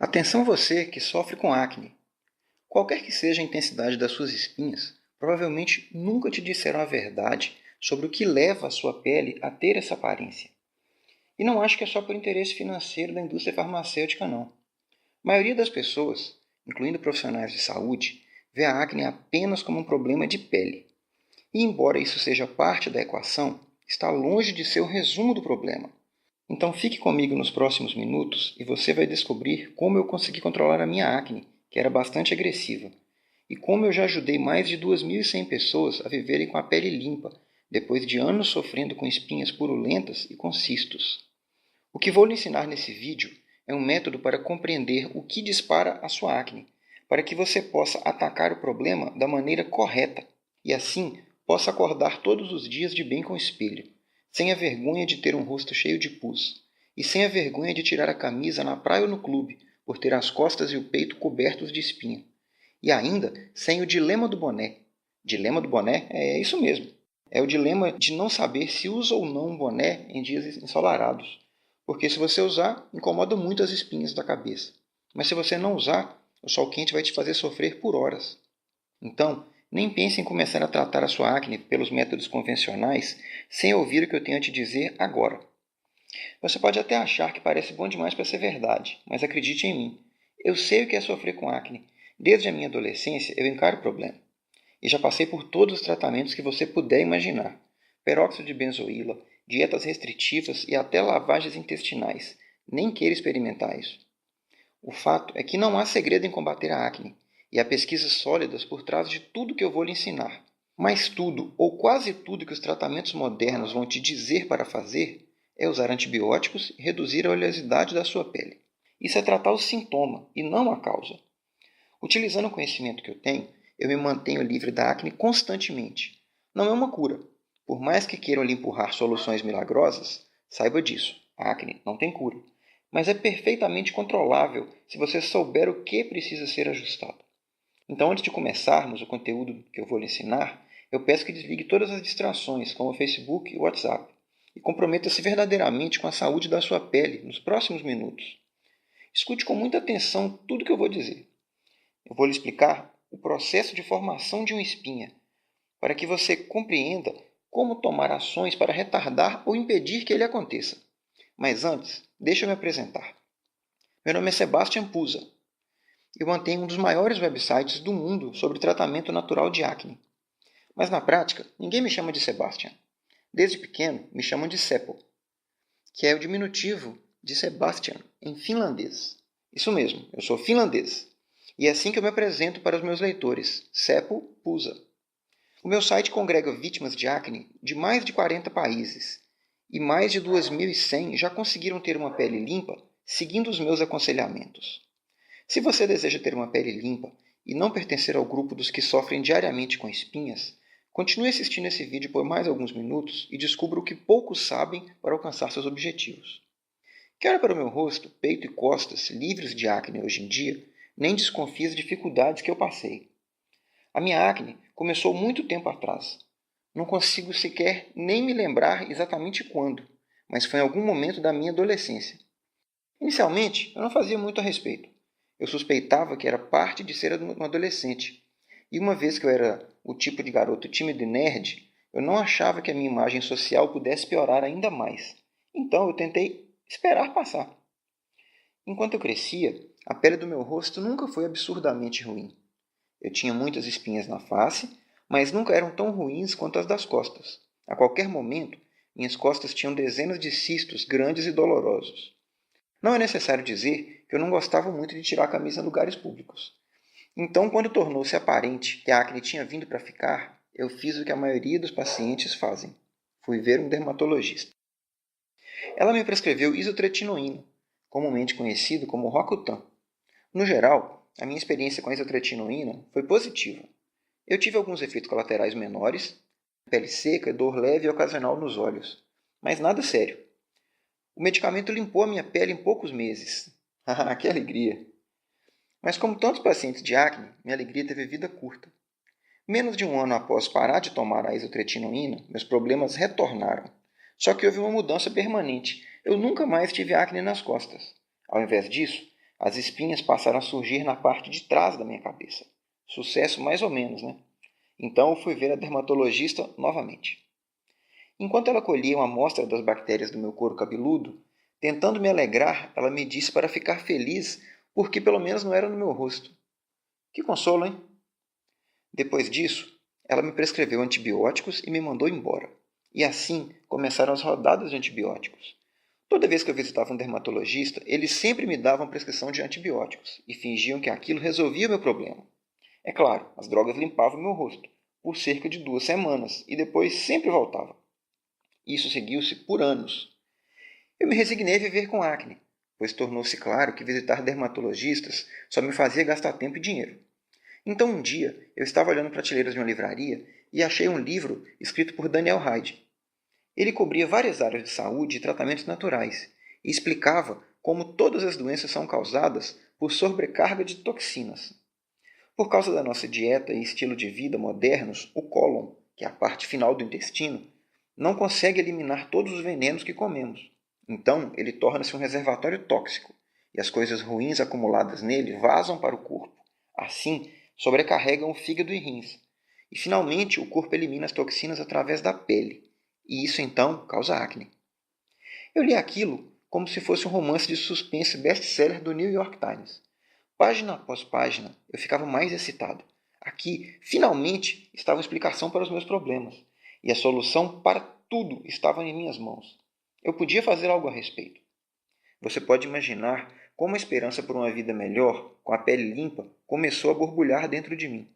Atenção você que sofre com acne. Qualquer que seja a intensidade das suas espinhas, provavelmente nunca te disseram a verdade sobre o que leva a sua pele a ter essa aparência. E não acho que é só por interesse financeiro da indústria farmacêutica, não. A maioria das pessoas, incluindo profissionais de saúde, vê a acne apenas como um problema de pele. E embora isso seja parte da equação, está longe de ser o resumo do problema. Então fique comigo nos próximos minutos e você vai descobrir como eu consegui controlar a minha acne, que era bastante agressiva, e como eu já ajudei mais de 2.100 pessoas a viverem com a pele limpa, depois de anos sofrendo com espinhas purulentas e com cistos. O que vou lhe ensinar nesse vídeo é um método para compreender o que dispara a sua acne, para que você possa atacar o problema da maneira correta e assim possa acordar todos os dias de bem com o espelho, sem a vergonha de ter um rosto cheio de pus e sem a vergonha de tirar a camisa na praia ou no clube por ter as costas e o peito cobertos de espinha. E ainda sem o dilema do boné. Dilema do boné é isso mesmo. É o dilema de não saber se usa ou não um boné em dias ensolarados. Porque se você usar, incomoda muito as espinhas da cabeça. Mas se você não usar, o sol quente vai te fazer sofrer por horas. Então, nem pense em começar a tratar a sua acne pelos métodos convencionais sem ouvir o que eu tenho a te dizer agora. Você pode até achar que parece bom demais para ser verdade, mas acredite em mim. Eu sei o que é sofrer com acne. Desde a minha adolescência eu encaro o problema. E já passei por todos os tratamentos que você puder imaginar. Peróxido de benzoíla, dietas restritivas e até lavagens intestinais. Nem queira experimentar isso. O fato é que não há segredo em combater a acne, e há pesquisas sólidas por trás de tudo que eu vou lhe ensinar. Mas tudo, ou quase tudo que os tratamentos modernos vão te dizer para fazer, é usar antibióticos e reduzir a oleosidade da sua pele. Isso é tratar o sintoma, e não a causa. Utilizando o conhecimento que eu tenho, eu me mantenho livre da acne constantemente. Não é uma cura. Por mais que queiram lhe empurrar soluções milagrosas, saiba disso, a acne não tem cura. Mas é perfeitamente controlável se você souber o que precisa ser ajustado. Então, antes de começarmos o conteúdo que eu vou lhe ensinar, eu peço que desligue todas as distrações, como o Facebook e o WhatsApp, e comprometa-se verdadeiramente com a saúde da sua pele nos próximos minutos. Escute com muita atenção tudo o que eu vou dizer. Eu vou lhe explicar o processo de formação de uma espinha, para que você compreenda como tomar ações para retardar ou impedir que ele aconteça. Mas antes, deixa eu me apresentar. Meu nome é Sebastian Pusa. Eu mantenho um dos maiores websites do mundo sobre tratamento natural de acne. Mas na prática, ninguém me chama de Sebastian. Desde pequeno, me chamam de Seppo, que é o diminutivo de Sebastian em finlandês. Isso mesmo, eu sou finlandês. E é assim que eu me apresento para os meus leitores, Seppo Pusa. O meu site congrega vítimas de acne de mais de 40 países, e mais de 2.100 já conseguiram ter uma pele limpa seguindo os meus aconselhamentos. Se você deseja ter uma pele limpa e não pertencer ao grupo dos que sofrem diariamente com espinhas, continue assistindo esse vídeo por mais alguns minutos e descubra o que poucos sabem para alcançar seus objetivos. Quem olha para o meu rosto, peito e costas livres de acne hoje em dia, nem desconfia das dificuldades que eu passei. A minha acne começou muito tempo atrás. Não consigo sequer nem me lembrar exatamente quando, mas foi em algum momento da minha adolescência. Inicialmente, eu não fazia muito a respeito. Eu suspeitava que era parte de ser um adolescente. E uma vez que eu era o tipo de garoto tímido e nerd, eu não achava que a minha imagem social pudesse piorar ainda mais. Então eu tentei esperar passar. Enquanto eu crescia, a pele do meu rosto nunca foi absurdamente ruim. Eu tinha muitas espinhas na face, mas nunca eram tão ruins quanto as das costas. A qualquer momento, minhas costas tinham dezenas de cistos grandes e dolorosos. Não é necessário dizer que eu não gostava muito de tirar a camisa em lugares públicos. Então, quando tornou-se aparente que a acne tinha vindo para ficar, eu fiz o que a maioria dos pacientes fazem. Fui ver um dermatologista. Ela me prescreveu isotretinoína, comumente conhecido como Roacutan. No geral, a minha experiência com a isotretinoína foi positiva. Eu tive alguns efeitos colaterais menores, pele seca, dor leve e ocasional nos olhos, mas nada sério. O medicamento limpou a minha pele em poucos meses. Ah, que alegria! Mas como tantos pacientes de acne, minha alegria teve vida curta. Menos de um ano após parar de tomar a isotretinoína, meus problemas retornaram. Só que houve uma mudança permanente. Eu nunca mais tive acne nas costas. Ao invés disso, As espinhas passaram a surgir na parte de trás da minha cabeça. Sucesso mais ou menos, né? Então eu fui ver a dermatologista novamente. Enquanto ela colhia uma amostra das bactérias do meu couro cabeludo, tentando me alegrar, ela me disse para ficar feliz porque pelo menos não era no meu rosto. Que consolo, hein? Depois disso, ela me prescreveu antibióticos e me mandou embora. E assim começaram as rodadas de antibióticos. Toda vez que eu visitava um dermatologista, eles sempre me davam prescrição de antibióticos e fingiam que aquilo resolvia meu problema. É claro, as drogas limpavam meu rosto por cerca de 2 semanas e depois sempre voltava. Isso seguiu-se por anos. Eu me resignei a viver com acne, pois tornou-se claro que visitar dermatologistas só me fazia gastar tempo e dinheiro. Então um dia eu estava olhando prateleiras de uma livraria e achei um livro escrito por Daniel Hyde. Ele cobria várias áreas de saúde e tratamentos naturais e explicava como todas as doenças são causadas por sobrecarga de toxinas. Por causa da nossa dieta e estilo de vida modernos, o cólon, que é a parte final do intestino, não consegue eliminar todos os venenos que comemos. Então, ele torna-se um reservatório tóxico, e as coisas ruins acumuladas nele vazam para o corpo. Assim, sobrecarregam o fígado e rins. E, finalmente, o corpo elimina as toxinas através da pele, e isso, então, causa acne. Eu li aquilo como se fosse um romance de suspense best-seller do New York Times. Página após página, eu ficava mais excitado. Aqui, finalmente, estava a explicação para os meus problemas. E a solução para tudo estava em minhas mãos. Eu podia fazer algo a respeito. Você pode imaginar como a esperança por uma vida melhor, com a pele limpa, começou a borbulhar dentro de mim.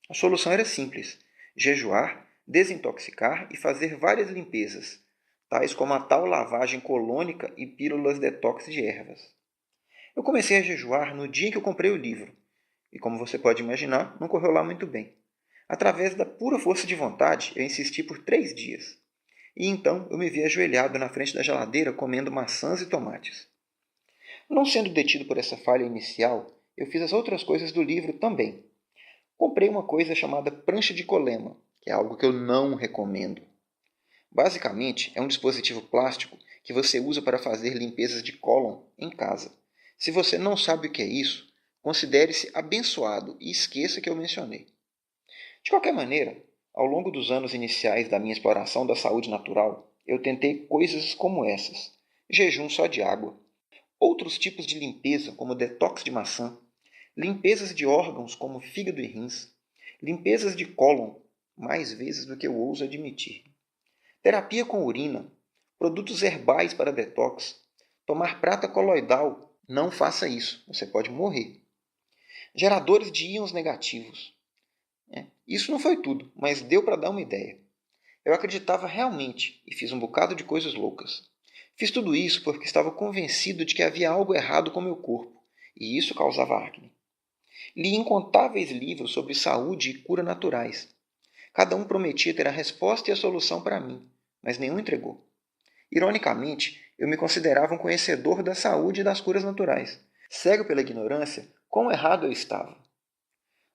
A solução era simples: jejuar, desintoxicar e fazer várias limpezas, tais como a tal lavagem colônica e pílulas detox de ervas. Eu comecei a jejuar no dia em que eu comprei o livro, e como você pode imaginar, não correu lá muito bem. Através da pura força de vontade, eu insisti por 3 dias. E então eu me vi ajoelhado na frente da geladeira comendo maçãs e tomates. Não sendo detido por essa falha inicial, eu fiz as outras coisas do livro também. Comprei uma coisa chamada prancha de colema, que é algo que eu não recomendo. Basicamente, é um dispositivo plástico que você usa para fazer limpezas de cólon em casa. Se você não sabe o que é isso, considere-se abençoado e esqueça que eu mencionei. De qualquer maneira, ao longo dos anos iniciais da minha exploração da saúde natural, eu tentei coisas como essas: jejum só de água, outros tipos de limpeza como detox de maçã, limpezas de órgãos como fígado e rins, limpezas de cólon, mais vezes do que eu ouso admitir, terapia com urina, produtos herbais para detox, tomar prata coloidal. Não faça isso, você pode morrer. Geradores de íons negativos. Isso não foi tudo, mas deu para dar uma ideia. Eu acreditava realmente e fiz um bocado de coisas loucas. Fiz tudo isso porque estava convencido de que havia algo errado com meu corpo, e isso causava acne. Li incontáveis livros sobre saúde e cura naturais. Cada um prometia ter a resposta e a solução para mim, mas nenhum entregou. Ironicamente, eu me considerava um conhecedor da saúde e das curas naturais. Cego pela ignorância, quão errado eu estava.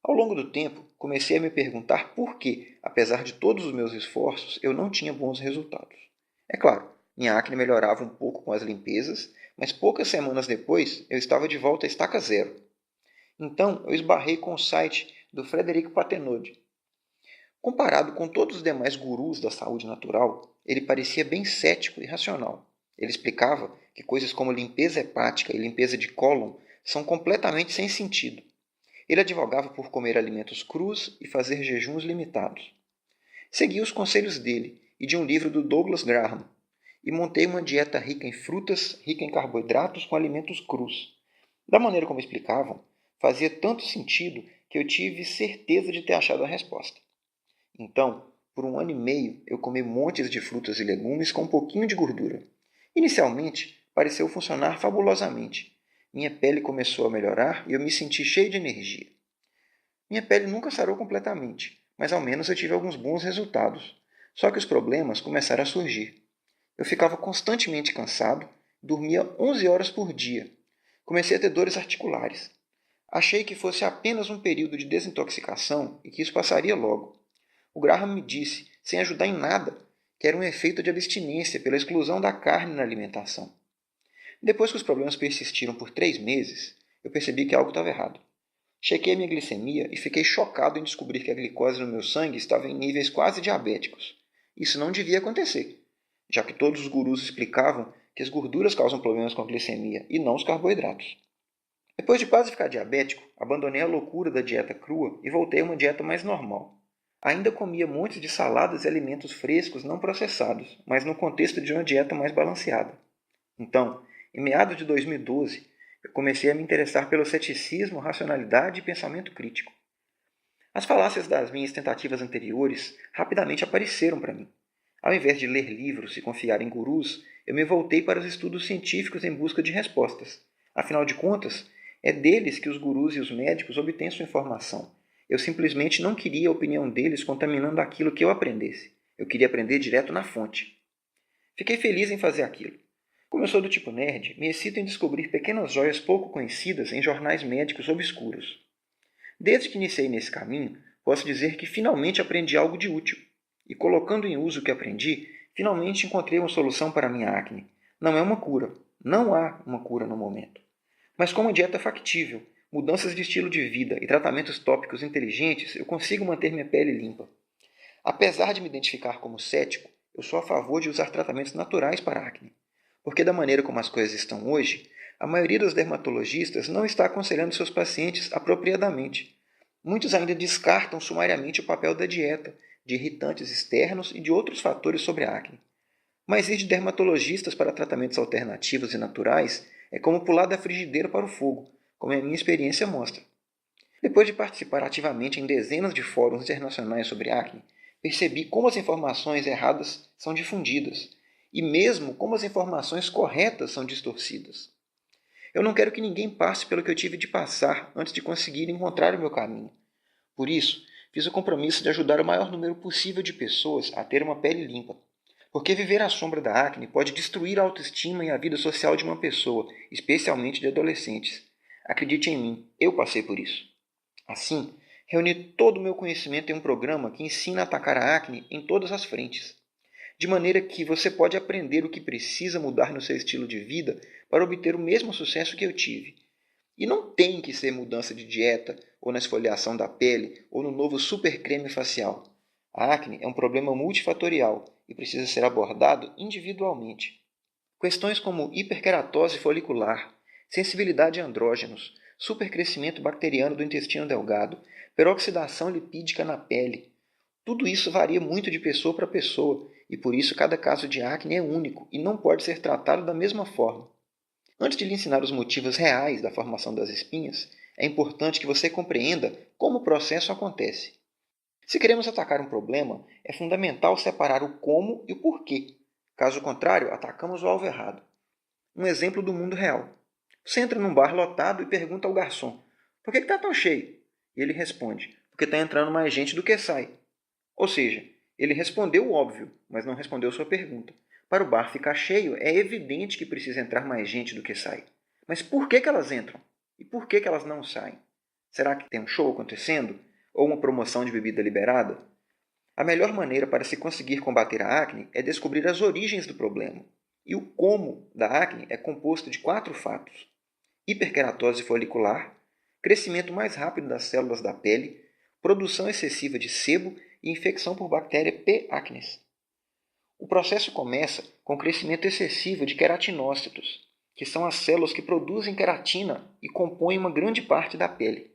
Ao longo do tempo, comecei a me perguntar por que, apesar de todos os meus esforços, eu não tinha bons resultados. É claro, minha acne melhorava um pouco com as limpezas, mas poucas semanas depois eu estava de volta à estaca zero. Então eu esbarrei com o site do Frederico Patenaude. Comparado com todos os demais gurus da saúde natural, ele parecia bem cético e racional. Ele explicava que coisas como limpeza hepática e limpeza de cólon são completamente sem sentido. Ele advogava por comer alimentos crus e fazer jejuns limitados. Segui os conselhos dele e de um livro do Douglas Graham, e montei uma dieta rica em frutas, rica em carboidratos com alimentos crus. Da maneira como explicavam, fazia tanto sentido que eu tive certeza de ter achado a resposta. Então, por 1 ano e meio, eu comi montes de frutas e legumes com um pouquinho de gordura. Inicialmente, pareceu funcionar fabulosamente. Minha pele começou a melhorar e eu me senti cheio de energia. Minha pele nunca sarou completamente, mas ao menos eu tive alguns bons resultados. Só que os problemas começaram a surgir. Eu ficava constantemente cansado, dormia 11 horas por dia. Comecei a ter dores articulares. Achei que fosse apenas um período de desintoxicação e que isso passaria logo. O Graham me disse, sem ajudar em nada, que era um efeito de abstinência pela exclusão da carne na alimentação. Depois que os problemas persistiram por 3 meses, eu percebi que algo estava errado. Chequei a minha glicemia e fiquei chocado em descobrir que a glicose no meu sangue estava em níveis quase diabéticos. Isso não devia acontecer, já que todos os gurus explicavam que as gorduras causam problemas com a glicemia e não os carboidratos. Depois de quase ficar diabético, abandonei a loucura da dieta crua e voltei a uma dieta mais normal. Ainda comia montes de saladas e alimentos frescos não processados, mas no contexto de uma dieta mais balanceada. Então, em meados de 2012, eu comecei a me interessar pelo ceticismo, racionalidade e pensamento crítico. As falácias das minhas tentativas anteriores rapidamente apareceram para mim. Ao invés de ler livros e confiar em gurus, eu me voltei para os estudos científicos em busca de respostas. Afinal de contas, é deles que os gurus e os médicos obtêm sua informação. Eu simplesmente não queria a opinião deles contaminando aquilo que eu aprendesse. Eu queria aprender direto na fonte. Fiquei feliz em fazer aquilo. Como eu sou do tipo nerd, me excito em descobrir pequenas joias pouco conhecidas em jornais médicos obscuros. Desde que iniciei nesse caminho, posso dizer que finalmente aprendi algo de útil. E colocando em uso o que aprendi, finalmente encontrei uma solução para a minha acne. Não é uma cura. Não há uma cura no momento. Mas com uma dieta factível, mudanças de estilo de vida e tratamentos tópicos inteligentes, eu consigo manter minha pele limpa. Apesar de me identificar como cético, eu sou a favor de usar tratamentos naturais para a acne. Porque da maneira como as coisas estão hoje, a maioria dos dermatologistas não está aconselhando seus pacientes apropriadamente. Muitos ainda descartam sumariamente o papel da dieta, de irritantes externos e de outros fatores sobre a acne. Mas ir de dermatologistas para tratamentos alternativos e naturais é como pular da frigideira para o fogo, como a minha experiência mostra. Depois de participar ativamente em dezenas de fóruns internacionais sobre acne, percebi como as informações erradas são difundidas e mesmo como as informações corretas são distorcidas. Eu não quero que ninguém passe pelo que eu tive de passar antes de conseguir encontrar o meu caminho. Por isso, fiz o compromisso de ajudar o maior número possível de pessoas a ter uma pele limpa. Porque viver à sombra da acne pode destruir a autoestima e a vida social de uma pessoa, especialmente de adolescentes. Acredite em mim, eu passei por isso. Assim, reuni todo o meu conhecimento em um programa que ensina a atacar a acne em todas as frentes. De maneira que você pode aprender o que precisa mudar no seu estilo de vida para obter o mesmo sucesso que eu tive. E não tem que ser mudança de dieta, ou na esfoliação da pele, ou no novo super creme facial. A acne é um problema multifatorial e precisa ser abordado individualmente. Questões como hiperkeratose folicular, sensibilidade a andrógenos, supercrescimento bacteriano do intestino delgado, peroxidação lipídica na pele. Tudo isso varia muito de pessoa para pessoa e por isso cada caso de acne é único e não pode ser tratado da mesma forma. Antes de lhe ensinar os motivos reais da formação das espinhas, é importante que você compreenda como o processo acontece. Se queremos atacar um problema, é fundamental separar o como e o porquê. Caso contrário, atacamos o alvo errado. Um exemplo do mundo real. Você entra num bar lotado e pergunta ao garçom: por que está tão cheio? E ele responde: porque está entrando mais gente do que sai. Ou seja, ele respondeu o óbvio, mas não respondeu sua pergunta. Para o bar ficar cheio, é evidente que precisa entrar mais gente do que sai. Mas por que elas entram? E por que elas não saem? Será que tem um show acontecendo? Ou uma promoção de bebida liberada? A melhor maneira para se conseguir combater a acne é descobrir as origens do problema. E o como da acne é composto de 4 fatos: hiperkeratose folicular, crescimento mais rápido das células da pele, produção excessiva de sebo e infecção por bactéria P. acnes. O processo começa com o crescimento excessivo de queratinócitos, que são as células que produzem queratina e compõem uma grande parte da pele.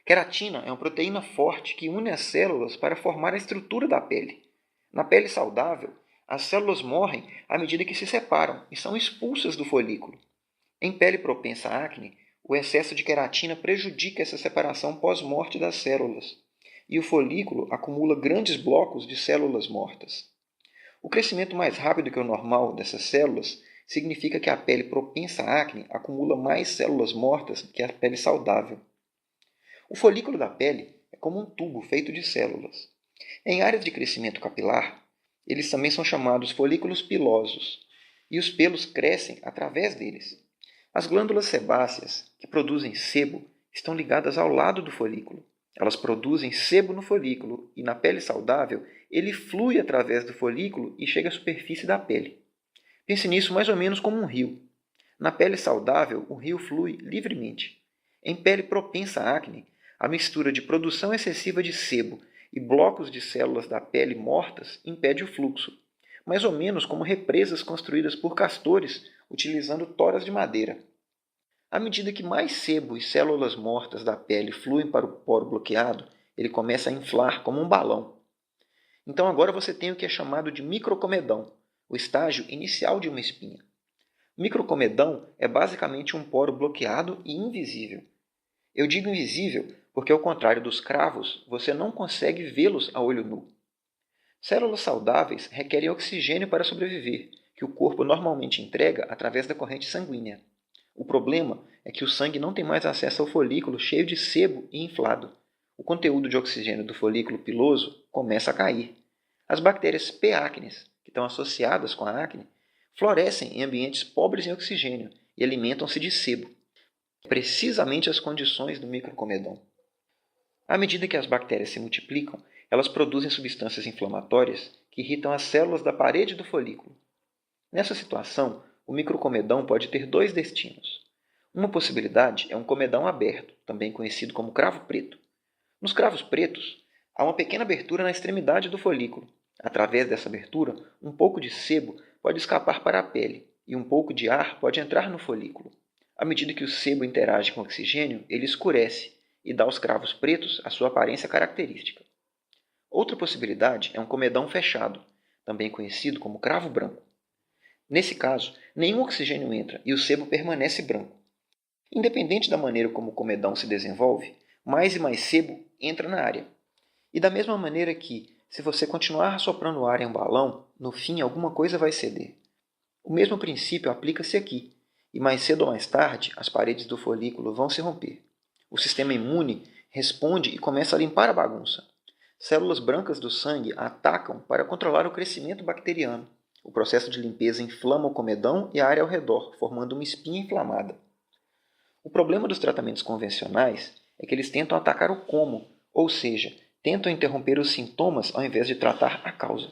Queratina é uma proteína forte que une as células para formar a estrutura da pele. Na pele saudável, as células morrem à medida que se separam e são expulsas do folículo. Em pele propensa à acne, o excesso de queratina prejudica essa separação pós-morte das células, e o folículo acumula grandes blocos de células mortas. O crescimento mais rápido que o normal dessas células significa que a pele propensa à acne acumula mais células mortas que a pele saudável. O folículo da pele é como um tubo feito de células. Em áreas de crescimento capilar, eles também são chamados folículos pilosos, e os pelos crescem através deles. As glândulas sebáceas, que produzem sebo, estão ligadas ao lado do folículo. Elas produzem sebo no folículo e, na pele saudável, ele flui através do folículo e chega à superfície da pele. Pense nisso mais ou menos como um rio. Na pele saudável, o rio flui livremente. Em pele propensa à acne, a mistura de produção excessiva de sebo e blocos de células da pele mortas impede o fluxo, mais ou menos como represas construídas por castores utilizando toras de madeira. À medida que mais sebo e células mortas da pele fluem para o poro bloqueado, ele começa a inflar como um balão. Então agora você tem o que é chamado de microcomedão, o estágio inicial de uma espinha. Microcomedão é basicamente um poro bloqueado e invisível. Eu digo invisível porque, ao contrário dos cravos, você não consegue vê-los a olho nu. Células saudáveis requerem oxigênio para sobreviver, que o corpo normalmente entrega através da corrente sanguínea. O problema é que o sangue não tem mais acesso ao folículo cheio de sebo e inflado. O conteúdo de oxigênio do folículo piloso começa a cair. As bactérias P. acnes, que estão associadas com a acne, florescem em ambientes pobres em oxigênio e alimentam-se de sebo, precisamente as condições do microcomedão. À medida que as bactérias se multiplicam, elas produzem substâncias inflamatórias que irritam as células da parede do folículo. Nessa situação, o microcomedão pode ter dois destinos. Uma possibilidade é um comedão aberto, também conhecido como cravo preto. Nos cravos pretos, há uma pequena abertura na extremidade do folículo. Através dessa abertura, um pouco de sebo pode escapar para a pele e um pouco de ar pode entrar no folículo. À medida que o sebo interage com o oxigênio, ele escurece e dá aos cravos pretos a sua aparência característica. Outra possibilidade é um comedão fechado, também conhecido como cravo branco. Nesse caso, nenhum oxigênio entra e o sebo permanece branco. Independente da maneira como o comedão se desenvolve, mais e mais sebo entra na área. E da mesma maneira que, se você continuar assoprando ar em um balão, no fim alguma coisa vai ceder. O mesmo princípio aplica-se aqui, e mais cedo ou mais tarde as paredes do folículo vão se romper. O sistema imune responde e começa a limpar a bagunça. Células brancas do sangue atacam para controlar o crescimento bacteriano. O processo de limpeza inflama o comedão e a área ao redor, formando uma espinha inflamada. O problema dos tratamentos convencionais é que eles tentam atacar o como, ou seja, tentam interromper os sintomas ao invés de tratar a causa.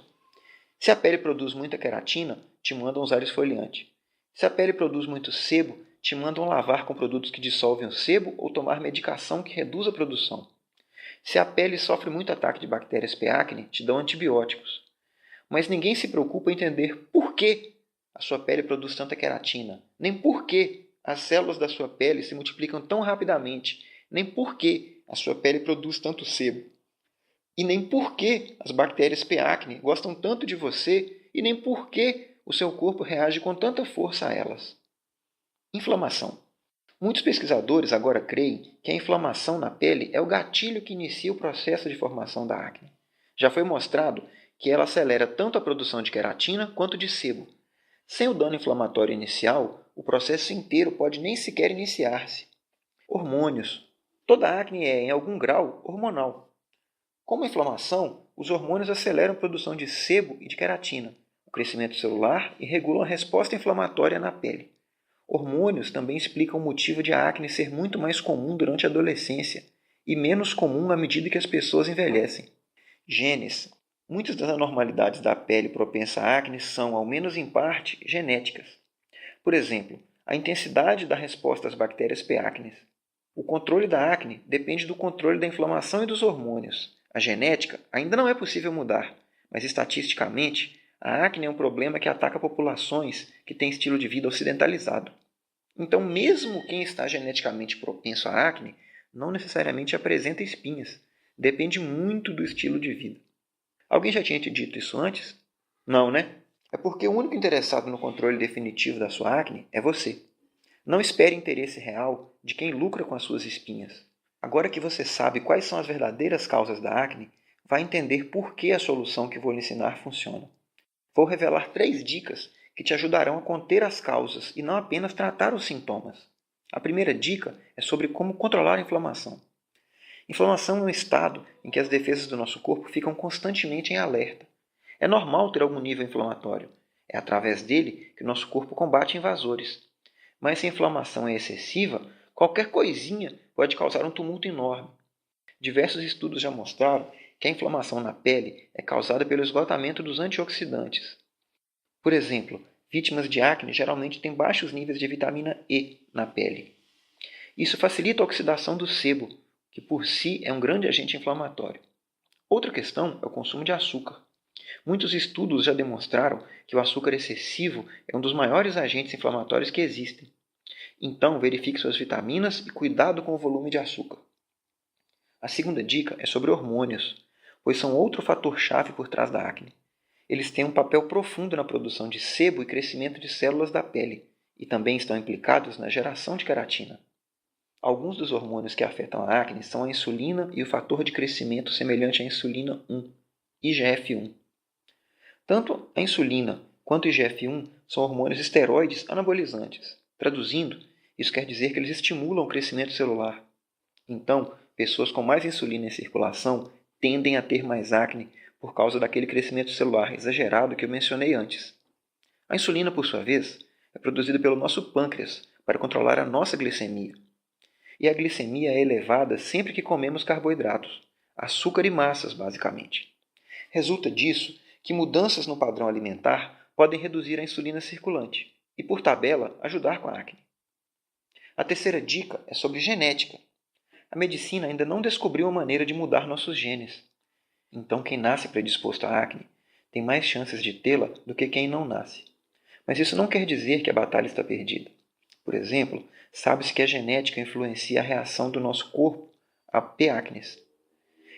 Se a pele produz muita queratina, te mandam usar esfoliante. Se a pele produz muito sebo, te mandam lavar com produtos que dissolvem o sebo ou tomar medicação que reduz a produção. Se a pele sofre muito ataque de bactérias P. acne, te dão antibióticos. Mas ninguém se preocupa em entender por que a sua pele produz tanta queratina, nem por que as células da sua pele se multiplicam tão rapidamente, nem por que a sua pele produz tanto sebo. E nem por que as bactérias P. acne gostam tanto de você e nem por que o seu corpo reage com tanta força a elas. Inflamação. Muitos pesquisadores agora creem que a inflamação na pele é o gatilho que inicia o processo de formação da acne. Já foi mostrado que ela acelera tanto a produção de queratina quanto de sebo. Sem o dano inflamatório inicial, o processo inteiro pode nem sequer iniciar-se. Hormônios. Toda acne é, em algum grau, hormonal. Como a inflamação, os hormônios aceleram a produção de sebo e de queratina, o crescimento celular e regulam a resposta inflamatória na pele. Hormônios também explicam o motivo de a acne ser muito mais comum durante a adolescência e menos comum à medida que as pessoas envelhecem. Genes. Muitas das anormalidades da pele propensa à acne são, ao menos em parte, genéticas. Por exemplo, a intensidade da resposta às bactérias P. acnes. O controle da acne depende do controle da inflamação e dos hormônios. A genética ainda não é possível mudar, mas estatisticamente, a acne é um problema que ataca populações que têm estilo de vida ocidentalizado. Então, mesmo quem está geneticamente propenso à acne, não necessariamente apresenta espinhas. Depende muito do estilo de vida. Alguém já tinha te dito isso antes? Não, né? É porque o único interessado no controle definitivo da sua acne é você. Não espere interesse real de quem lucra com as suas espinhas. Agora que você sabe quais são as verdadeiras causas da acne, vai entender por que a solução que vou lhe ensinar funciona. Vou revelar 3 dicas que te ajudarão a conter as causas e não apenas tratar os sintomas. A primeira dica é sobre como controlar a inflamação. Inflamação é um estado em que as defesas do nosso corpo ficam constantemente em alerta. É normal ter algum nível inflamatório. É através dele que o nosso corpo combate invasores. Mas se a inflamação é excessiva, qualquer coisinha pode causar um tumulto enorme. Diversos estudos já mostraram que a inflamação na pele é causada pelo esgotamento dos antioxidantes. Por exemplo, vítimas de acne geralmente têm baixos níveis de vitamina E na pele. Isso facilita a oxidação do sebo, que por si é um grande agente inflamatório. Outra questão é o consumo de açúcar. Muitos estudos já demonstraram que o açúcar excessivo é um dos maiores agentes inflamatórios que existem. Então, verifique suas vitaminas e cuidado com o volume de açúcar. A segunda dica é sobre hormônios, pois são outro fator-chave por trás da acne. Eles têm um papel profundo na produção de sebo e crescimento de células da pele, e também estão implicados na geração de queratina. Alguns dos hormônios que afetam a acne são a insulina e o fator de crescimento semelhante à insulina 1, IGF-1. Tanto a insulina quanto o IGF-1 são hormônios esteroides anabolizantes. Traduzindo, isso quer dizer que eles estimulam o crescimento celular. Então, pessoas com mais insulina em circulação tendem a ter mais acne por causa daquele crescimento celular exagerado que eu mencionei antes. A insulina, por sua vez, é produzida pelo nosso pâncreas para controlar a nossa glicemia. E a glicemia é elevada sempre que comemos carboidratos, açúcar e massas, basicamente. Resulta disso que mudanças no padrão alimentar podem reduzir a insulina circulante e, por tabela, ajudar com a acne. A terceira dica é sobre genética. A medicina ainda não descobriu uma maneira de mudar nossos genes. Então, quem nasce predisposto à acne tem mais chances de tê-la do que quem não nasce. Mas isso não quer dizer que a batalha está perdida. Por exemplo, sabe-se que a genética influencia a reação do nosso corpo a P. acnes.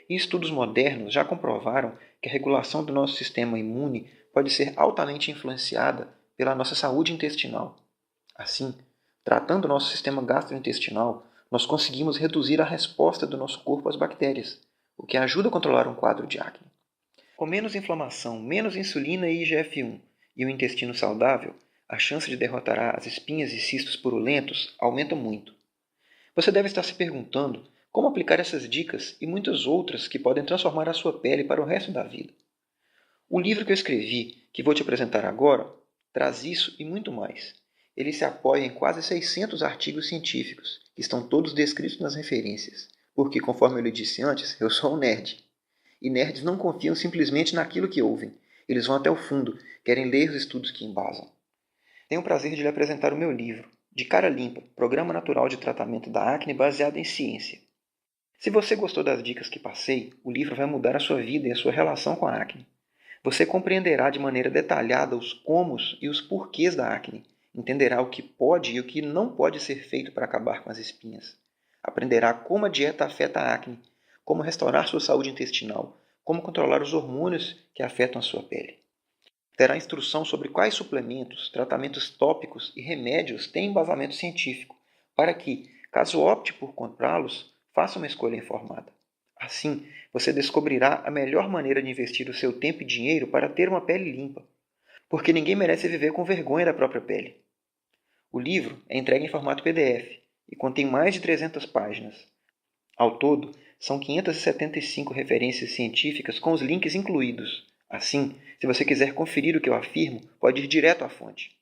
E estudos modernos já comprovaram que a regulação do nosso sistema imune pode ser altamente influenciada pela nossa saúde intestinal. Assim, tratando o nosso sistema gastrointestinal, nós conseguimos reduzir a resposta do nosso corpo às bactérias, o que ajuda a controlar um quadro de acne. Com menos inflamação, menos insulina e IGF-1 e um intestino saudável, a chance de derrotar as espinhas e cistos purulentos aumenta muito. Você deve estar se perguntando como aplicar essas dicas e muitas outras que podem transformar a sua pele para o resto da vida. O livro que eu escrevi, que vou te apresentar agora, traz isso e muito mais. Ele se apoia em quase 600 artigos científicos, que estão todos descritos nas referências, porque, conforme eu lhe disse antes, eu sou um nerd. E nerds não confiam simplesmente naquilo que ouvem. Eles vão até o fundo, querem ler os estudos que embasam. Tenho o prazer de lhe apresentar o meu livro, De Cara Limpa, Programa Natural de Tratamento da Acne baseado em ciência. Se você gostou das dicas que passei, o livro vai mudar a sua vida e a sua relação com a acne. Você compreenderá de maneira detalhada os comos e os porquês da acne. Entenderá o que pode e o que não pode ser feito para acabar com as espinhas. Aprenderá como a dieta afeta a acne, como restaurar sua saúde intestinal, como controlar os hormônios que afetam a sua pele. Terá instrução sobre quais suplementos, tratamentos tópicos e remédios têm embasamento científico, para que, caso opte por comprá-los, faça uma escolha informada. Assim, você descobrirá a melhor maneira de investir o seu tempo e dinheiro para ter uma pele limpa, porque ninguém merece viver com vergonha da própria pele. O livro é entregue em formato PDF e contém mais de 300 páginas. Ao todo, são 575 referências científicas com os links incluídos. Assim, se você quiser conferir o que eu afirmo, pode ir direto à fonte.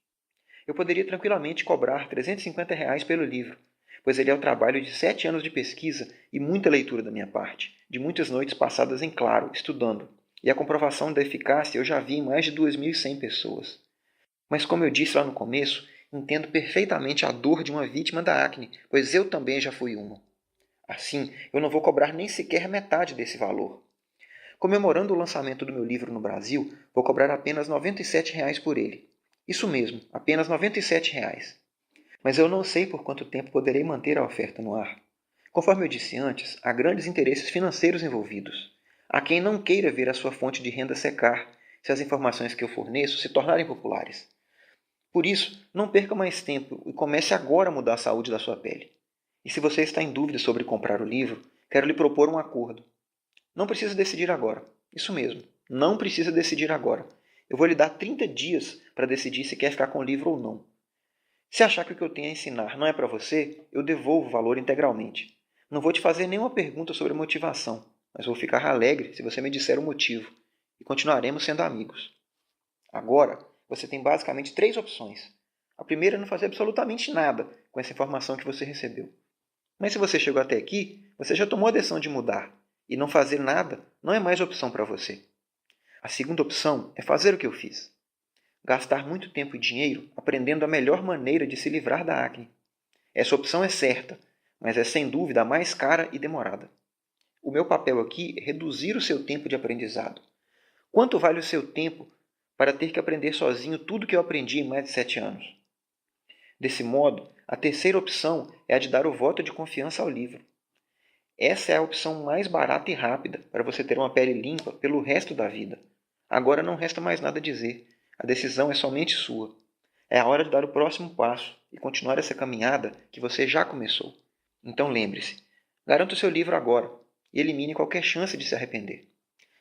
Eu poderia tranquilamente cobrar R$ 350 pelo livro, pois ele é o trabalho de 7 anos de pesquisa e muita leitura da minha parte, de muitas noites passadas em claro, estudando, e a comprovação da eficácia eu já vi em mais de 2.100 pessoas. Mas como eu disse lá no começo, entendo perfeitamente a dor de uma vítima da acne, pois eu também já fui uma. Assim, eu não vou cobrar nem sequer metade desse valor. Comemorando o lançamento do meu livro no Brasil, vou cobrar apenas R$ 97 por ele. Isso mesmo, apenas R$ 97. Mas eu não sei por quanto tempo poderei manter a oferta no ar. Conforme eu disse antes, há grandes interesses financeiros envolvidos. Há quem não queira ver a sua fonte de renda secar se as informações que eu forneço se tornarem populares. Por isso, não perca mais tempo e comece agora a mudar a saúde da sua pele. E se você está em dúvida sobre comprar o livro, quero lhe propor um acordo. Não precisa decidir agora. Isso mesmo, não precisa decidir agora. Eu vou lhe dar 30 dias para decidir se quer ficar com o livro ou não. Se achar que o que eu tenho a ensinar não é para você, eu devolvo o valor integralmente. Não vou te fazer nenhuma pergunta sobre motivação, mas vou ficar alegre se você me disser o motivo, e continuaremos sendo amigos. Agora, você tem basicamente 3 opções. A primeira é não fazer absolutamente nada com essa informação que você recebeu. Mas se você chegou até aqui, você já tomou a decisão de mudar, e não fazer nada não é mais opção para você. A segunda opção é fazer o que eu fiz. Gastar muito tempo e dinheiro aprendendo a melhor maneira de se livrar da acne. Essa opção é certa, mas é sem dúvida a mais cara e demorada. O meu papel aqui é reduzir o seu tempo de aprendizado. Quanto vale o seu tempo para ter que aprender sozinho tudo que eu aprendi em mais de 7 anos? Desse modo, a terceira opção é a de dar o voto de confiança ao livro. Essa é a opção mais barata e rápida para você ter uma pele limpa pelo resto da vida. Agora não resta mais nada a dizer. A decisão é somente sua. É a hora de dar o próximo passo e continuar essa caminhada que você já começou. Então lembre-se, garanta o seu livro agora e elimine qualquer chance de se arrepender.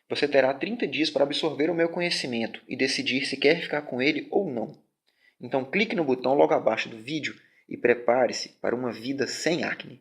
Você terá 30 dias para absorver o meu conhecimento e decidir se quer ficar com ele ou não. Então clique no botão logo abaixo do vídeo e prepare-se para uma vida sem acne.